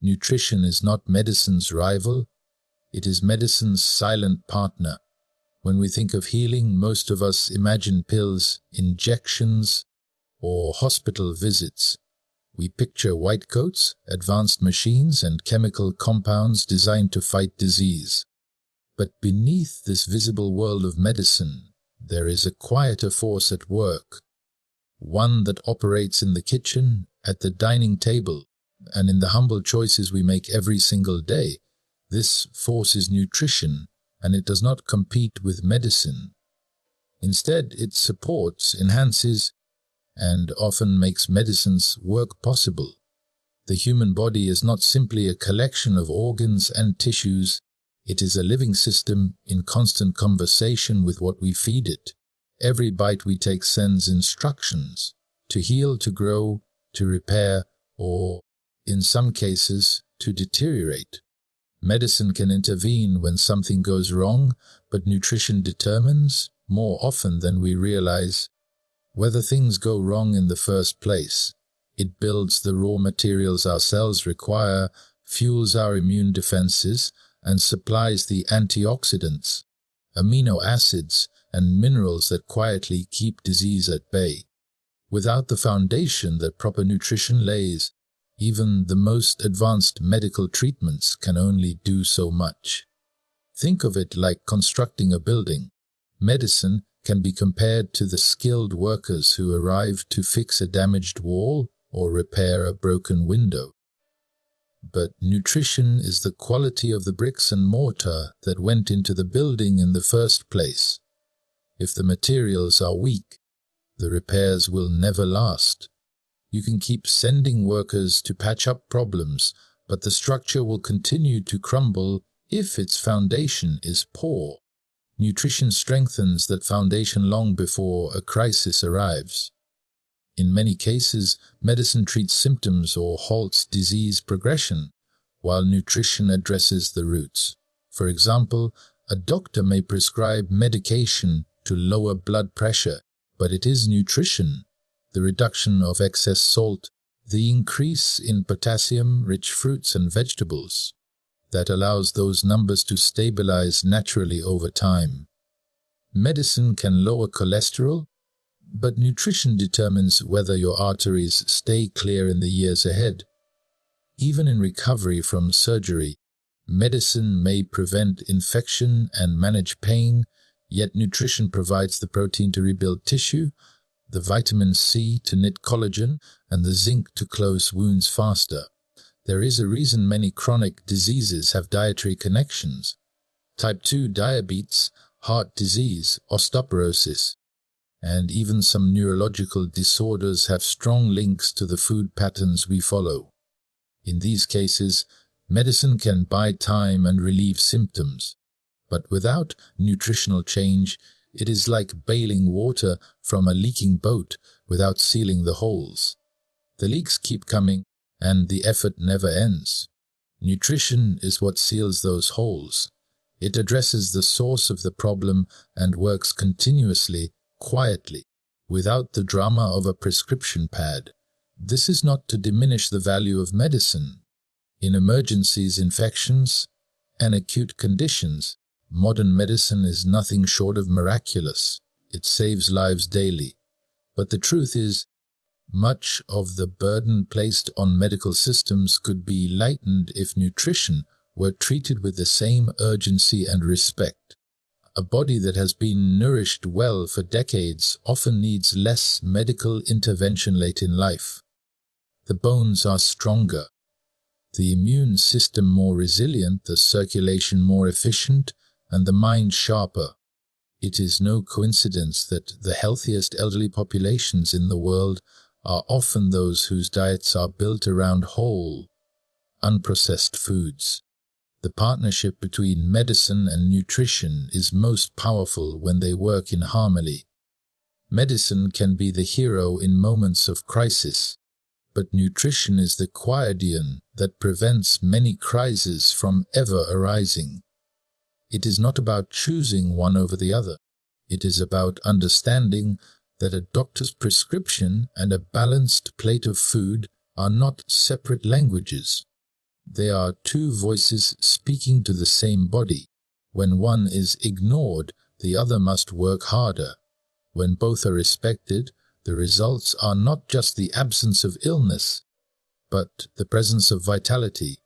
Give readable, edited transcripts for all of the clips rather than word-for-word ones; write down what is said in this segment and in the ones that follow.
Nutrition is not medicine's rival, it is medicine's silent partner. When we think of healing, most of us imagine pills, injections, or hospital visits. We picture white coats, advanced machines, and chemical compounds designed to fight disease. But beneath this visible world of medicine, there is a quieter force at work, one that operates in the kitchen, at the dining table, and in the humble choices we make every single day. This force is nutrition, and it does not compete with medicine. Instead, it supports, enhances, and often makes medicine's work possible. The human body is not simply a collection of organs and tissues, it is a living system in constant conversation with what we feed it. Every bite we take sends instructions to heal, to grow, to repair, or, in some cases, to deteriorate. Medicine can intervene when something goes wrong, but nutrition determines, more often than we realize, whether things go wrong in the first place. It builds the raw materials our cells require, fuels our immune defenses, and supplies the antioxidants, amino acids, and minerals that quietly keep disease at bay. Without the foundation that proper nutrition lays, even the most advanced medical treatments can only do so much. Think of it like constructing a building. Medicine can be compared to the skilled workers who arrive to fix a damaged wall or repair a broken window. But nutrition is the quality of the bricks and mortar that went into the building in the first place. If the materials are weak, the repairs will never last. You can keep sending workers to patch up problems, but the structure will continue to crumble if its foundation is poor. Nutrition strengthens that foundation long before a crisis arrives. In many cases, medicine treats symptoms or halts disease progression, while nutrition addresses the roots. For example, a doctor may prescribe medication to lower blood pressure, but it is nutrition, the reduction of excess salt, the increase in potassium-rich fruits and vegetables, that allows those numbers to stabilize naturally over time. Medicine can lower cholesterol, but nutrition determines whether your arteries stay clear in the years ahead. Even in recovery from surgery, medicine may prevent infection and manage pain, yet nutrition provides the protein to rebuild tissue, the vitamin C to knit collagen, and the zinc to close wounds faster. There is a reason many chronic diseases have dietary connections. Type 2 diabetes, heart disease, osteoporosis, and even some neurological disorders have strong links to the food patterns we follow. In these cases, medicine can buy time and relieve symptoms, but without nutritional change, it is like bailing water from a leaking boat without sealing the holes. The leaks keep coming, and the effort never ends. Nutrition is what seals those holes. It addresses the source of the problem and works continuously, quietly, without the drama of a prescription pad. This is not to diminish the value of medicine. In emergencies, infections, and acute conditions, modern medicine is nothing short of miraculous. It saves lives daily. But the truth is, much of the burden placed on medical systems could be lightened if nutrition were treated with the same urgency and respect. A body that has been nourished well for decades often needs less medical intervention late in life. The bones are stronger, the immune system more resilient, the circulation more efficient, and the mind sharper. It is no coincidence that the healthiest elderly populations in the world are often those whose diets are built around whole, unprocessed foods. The partnership between medicine and nutrition is most powerful when they work in harmony. Medicine can be the hero in moments of crisis, but nutrition is the guardian that prevents many crises from ever arising. It is not about choosing one over the other. It is about understanding that a doctor's prescription and a balanced plate of food are not separate languages. They are two voices speaking to the same body. When one is ignored, the other must work harder. When both are respected, the results are not just the absence of illness, but the presence of vitality.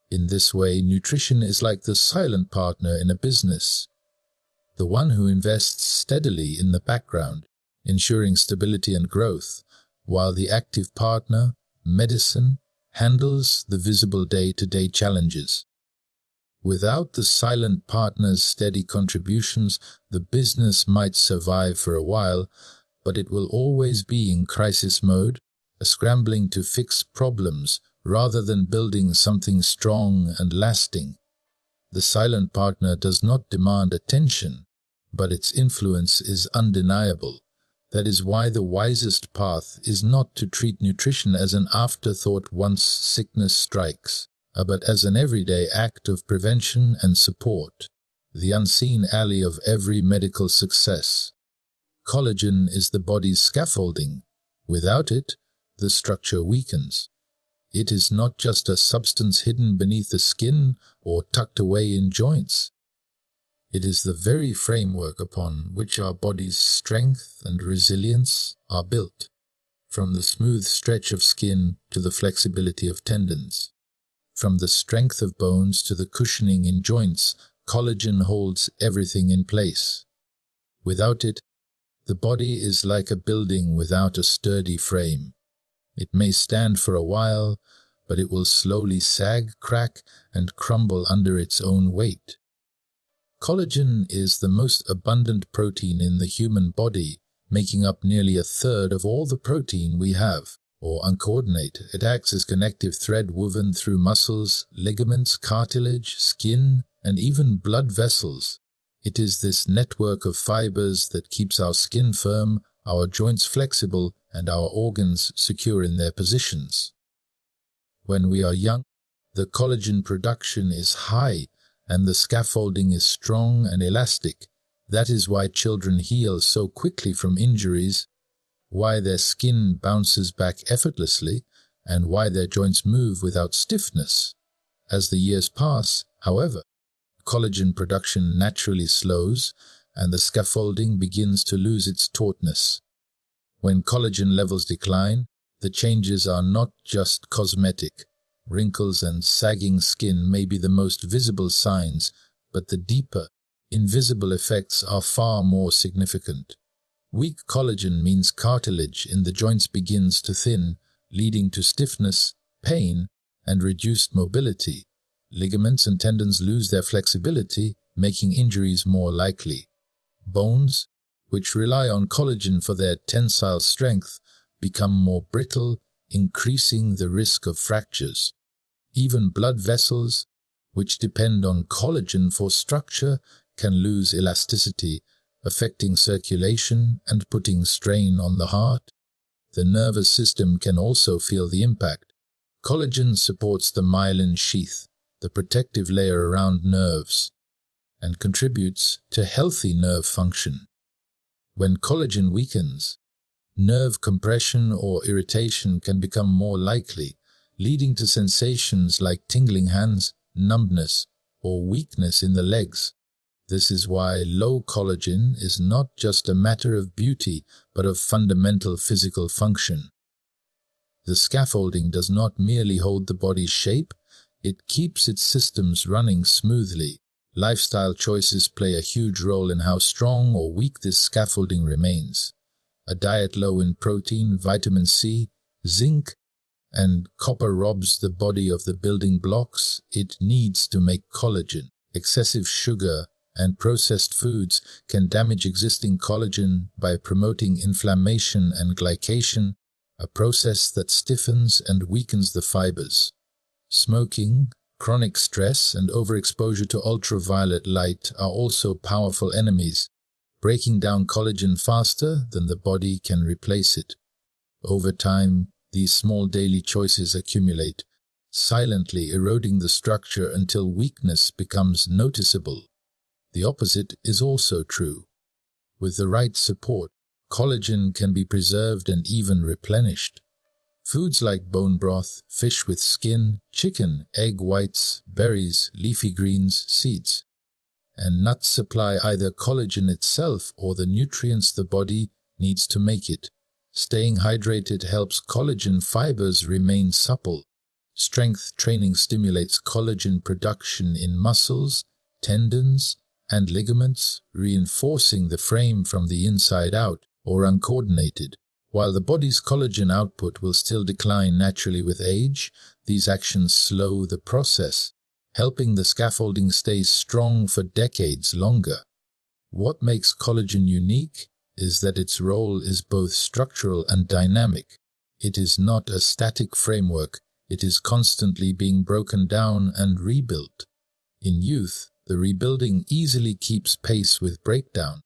In this way, nutrition is like the silent partner in a business, the one who invests steadily in the background, ensuring stability and growth, while the active partner, medicine, handles the visible day-to-day challenges. Without the silent partner's steady contributions, the business might survive for a while, but it will always be in crisis mode, scrambling to fix problems rather than building something strong and lasting. The silent partner does not demand attention, but its influence is undeniable. That is why the wisest path is not to treat nutrition as an afterthought once sickness strikes, but as an everyday act of prevention and support, the unseen ally of every medical success. Collagen is the body's scaffolding. Without it, the structure weakens. It is not just a substance hidden beneath the skin or tucked away in joints. It is the very framework upon which our body's strength and resilience are built, from the smooth stretch of skin to the flexibility of tendons. From the strength of bones to the cushioning in joints, collagen holds everything in place. Without it, the body is like a building without a sturdy frame. It may stand for a while, but it will slowly sag, crack, and crumble under its own weight. Collagen is the most abundant protein in the human body, making up nearly a third of all the protein we have. Or uncoordinated, it acts as connective thread woven through muscles, ligaments, cartilage, skin, and even blood vessels. It is this network of fibers that keeps our skin firm, our joints flexible, and our organs secure in their positions. When we are young, the collagen production is high, and the scaffolding is strong and elastic. That is why children heal so quickly from injuries, why their skin bounces back effortlessly, and why their joints move without stiffness. As the years pass, however, collagen production naturally slows, and the scaffolding begins to lose its tautness. When collagen levels decline, the changes are not just cosmetic. Wrinkles and sagging skin may be the most visible signs, but the deeper, invisible effects are far more significant. Weak collagen means cartilage in the joints begins to thin, leading to stiffness, pain, and reduced mobility. Ligaments and tendons lose their flexibility, making injuries more likely. Bones, which rely on collagen for their tensile strength, become more brittle, increasing the risk of fractures. Even blood vessels, which depend on collagen for structure, can lose elasticity, affecting circulation and putting strain on the heart. The nervous system can also feel the impact. Collagen supports the myelin sheath, the protective layer around nerves, and contributes to healthy nerve function. When collagen weakens, nerve compression or irritation can become more likely, leading to sensations like tingling hands, numbness, or weakness in the legs. This is why low collagen is not just a matter of beauty, but of fundamental physical function. The scaffolding does not merely hold the body's shape, it keeps its systems running smoothly. Lifestyle choices play a huge role in how strong or weak this scaffolding remains. A diet low in protein, vitamin C, zinc, and copper robs the body of the building blocks it needs to make collagen. Excessive sugar and processed foods can damage existing collagen by promoting inflammation and glycation, a process that stiffens and weakens the fibers. Smoking, chronic stress, and overexposure to ultraviolet light are also powerful enemies, breaking down collagen faster than the body can replace it. Over time, these small daily choices accumulate, silently eroding the structure until weakness becomes noticeable. The opposite is also true. With the right support, collagen can be preserved and even replenished. Foods like bone broth, fish with skin, chicken, egg whites, berries, leafy greens, seeds, and nuts supply either collagen itself or the nutrients the body needs to make it. Staying hydrated helps collagen fibers remain supple. Strength training stimulates collagen production in muscles, tendons, and ligaments, reinforcing the frame from the inside out or uncoordinated. While the body's collagen output will still decline naturally with age, these actions slow the process, helping the scaffolding stay strong for decades longer. What makes collagen unique is that its role is both structural and dynamic. It is not a static framework, it is constantly being broken down and rebuilt. In youth, the rebuilding easily keeps pace with breakdown.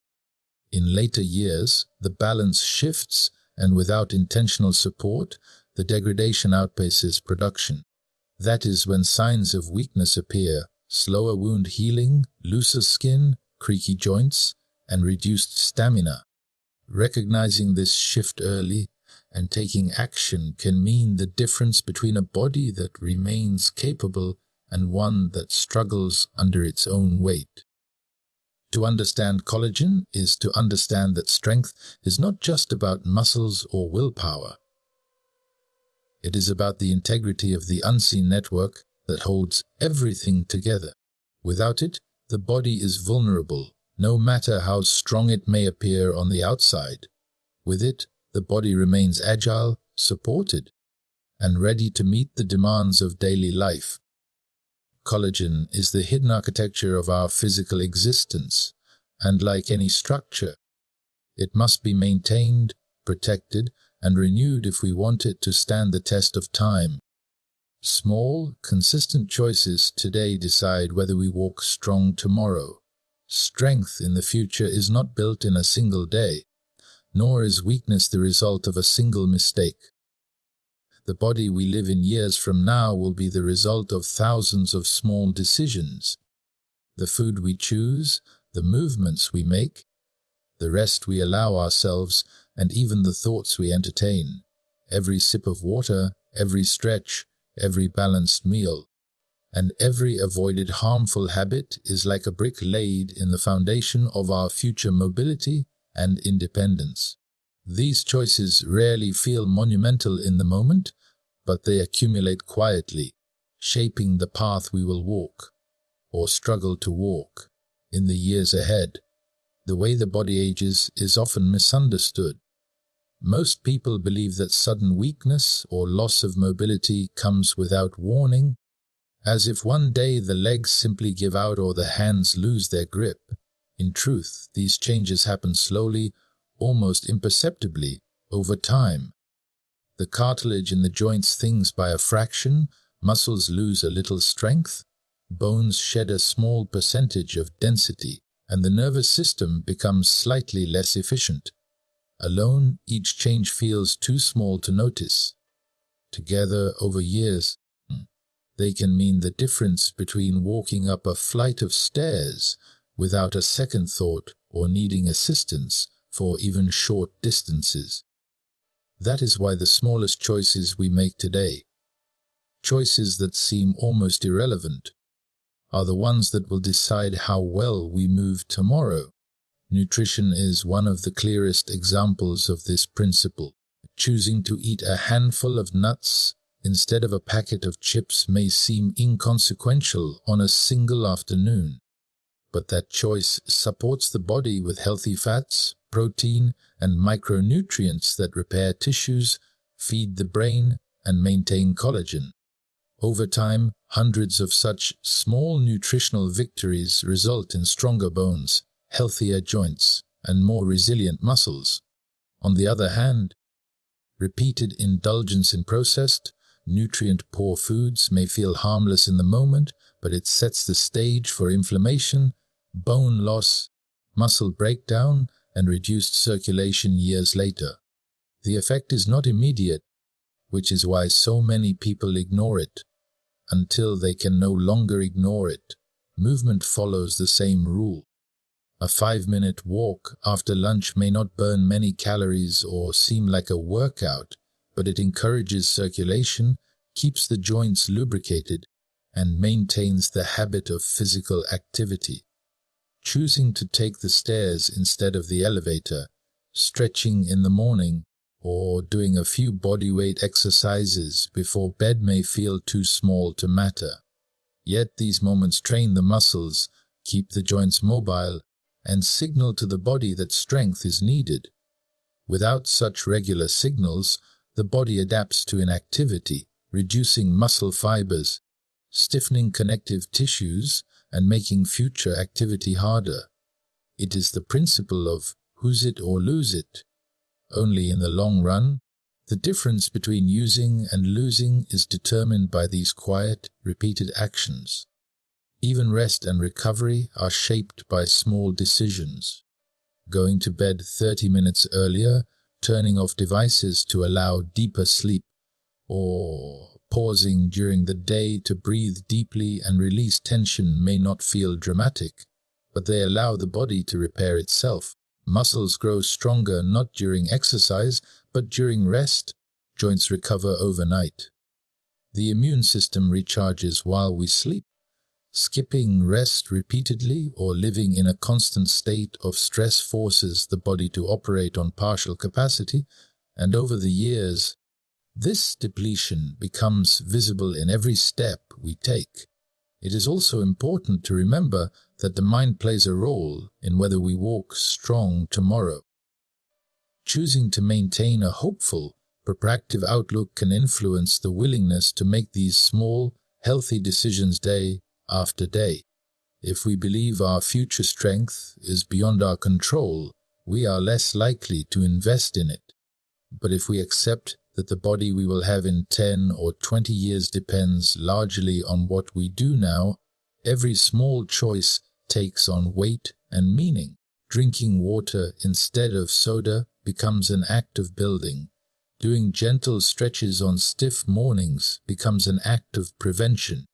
In later years, the balance shifts, and without intentional support, the degradation outpaces production. That is when signs of weakness appear: slower wound healing, looser skin, creaky joints, and reduced stamina. Recognizing this shift early and taking action can mean the difference between a body that remains capable and one that struggles under its own weight. To understand collagen is to understand that strength is not just about muscles or willpower. It is about the integrity of the unseen network that holds everything together. Without it, the body is vulnerable, no matter how strong it may appear on the outside. With it, the body remains agile, supported, and ready to meet the demands of daily life. Collagen is the hidden architecture of our physical existence, and like any structure, it must be maintained, protected, and renewed if we want it to stand the test of time. Small, consistent choices today decide whether we walk strong tomorrow. Strength in the future is not built in a single day, nor is weakness the result of a single mistake. The body we live in years from now will be the result of thousands of small decisions. The food we choose, the movements we make, the rest we allow ourselves, and even the thoughts we entertain. Every sip of water, every stretch, every balanced meal, and every avoided harmful habit is like a brick laid in the foundation of our future mobility and independence. These choices rarely feel monumental in the moment, but they accumulate quietly, shaping the path we will walk, or struggle to walk, in the years ahead. The way the body ages is often misunderstood. Most people believe that sudden weakness or loss of mobility comes without warning, as if one day the legs simply give out or the hands lose their grip. In truth, these changes happen slowly, almost imperceptibly, over time. The cartilage in the joints thins by a fraction, muscles lose a little strength, bones shed a small percentage of density, and the nervous system becomes slightly less efficient. Alone, each change feels too small to notice. Together, over years, they can mean the difference between walking up a flight of stairs without a second thought or needing assistance for even short distances. That is why the smallest choices we make today, choices that seem almost irrelevant, are the ones that will decide how well we move tomorrow. Nutrition is one of the clearest examples of this principle. Choosing to eat a handful of nuts instead of a packet of chips may seem inconsequential on a single afternoon, but that choice supports the body with healthy fats, protein, and micronutrients that repair tissues, feed the brain, and maintain collagen. Over time, hundreds of such small nutritional victories result in stronger bones, healthier joints, and more resilient muscles. On the other hand, repeated indulgence in processed, nutrient-poor foods may feel harmless in the moment, but it sets the stage for inflammation, bone loss, muscle breakdown, and reduced circulation years later. The effect is not immediate, which is why so many people ignore it. Until they can no longer ignore it, movement follows the same rule. A 5-minute walk after lunch may not burn many calories or seem like a workout, but it encourages circulation, keeps the joints lubricated, and maintains the habit of physical activity. Choosing to take the stairs instead of the elevator, stretching in the morning, or doing a few bodyweight exercises before bed may feel too small to matter. Yet these moments train the muscles, keep the joints mobile, and signal to the body that strength is needed. Without such regular signals, the body adapts to inactivity, reducing muscle fibers, stiffening connective tissues, and making future activity harder. It is the principle of use it or lose it. Only in the long run, the difference between using and losing is determined by these quiet, repeated actions. Even rest and recovery are shaped by small decisions. Going to bed 30 minutes earlier, turning off devices to allow deeper sleep, or pausing during the day to breathe deeply and release tension may not feel dramatic, but they allow the body to repair itself. Muscles grow stronger not during exercise, but during rest. Joints recover overnight. The immune system recharges while we sleep. Skipping rest repeatedly or living in a constant state of stress forces the body to operate on partial capacity, and over the years, this depletion becomes visible in every step we take. It is also important to remember that the mind plays a role in whether we walk strong tomorrow. Choosing to maintain a hopeful, proactive outlook can influence the willingness to make these small, healthy decisions day after day. If we believe our future strength is beyond our control, we are less likely to invest in it. But if we accept that the body we will have in 10 or 20 years depends largely on what we do now, every small choice takes on weight and meaning. Drinking water instead of soda becomes an act of building. Doing gentle stretches on stiff mornings becomes an act of prevention.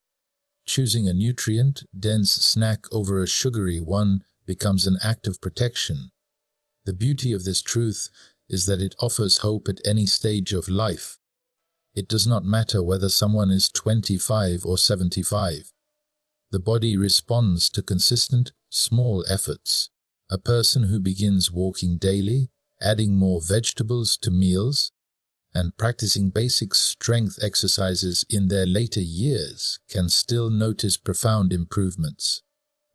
Choosing a nutrient-dense snack over a sugary one becomes an act of protection. The beauty of this truth is that it offers hope at any stage of life. It does not matter whether someone is 25 or 75. The body responds to consistent, small efforts. A person who begins walking daily, adding more vegetables to meals, and practicing basic strength exercises in their later years can still notice profound improvements.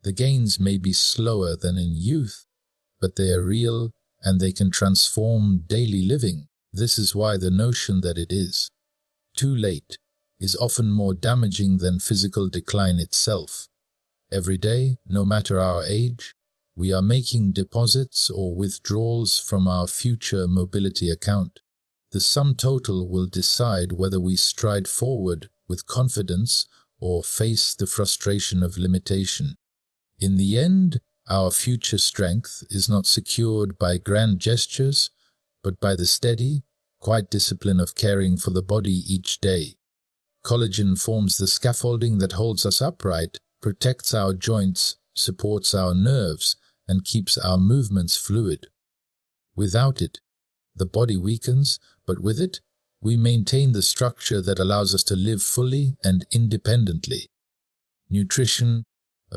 The gains may be slower than in youth, but they are real and they can transform daily living. This is why the notion that it is too late is often more damaging than physical decline itself. Every day, no matter our age, we are making deposits or withdrawals from our future mobility account. The sum total will decide whether we stride forward with confidence or face the frustration of limitation. In the end, our future strength is not secured by grand gestures, but by the steady, quiet discipline of caring for the body each day. Collagen forms the scaffolding that holds us upright, protects our joints, supports our nerves, and keeps our movements fluid. Without it, the body weakens, but with it, we maintain the structure that allows us to live fully and independently. Nutrition,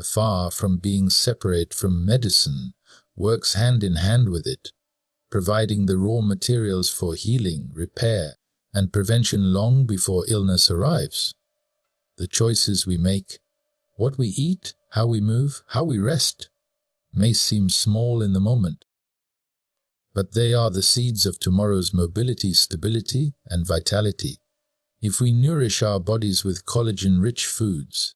far from being separate from medicine, works hand in hand with it, providing the raw materials for healing, repair, and prevention long before illness arrives. The choices we make, what we eat, how we move, how we rest, may seem small in the moment, but they are the seeds of tomorrow's mobility, stability, and vitality. If we nourish our bodies with collagen-rich foods,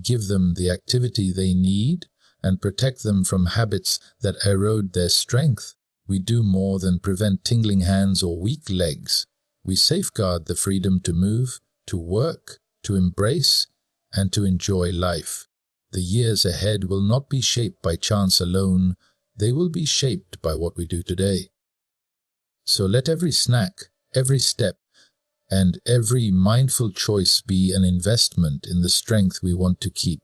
give them the activity they need, and protect them from habits that erode their strength, we do more than prevent tingling hands or weak legs. We safeguard the freedom to move, to work, to embrace, and to enjoy life. The years ahead will not be shaped by chance alone. They will be shaped by what we do today. So let every snack, every step, and every mindful choice be an investment in the strength we want to keep.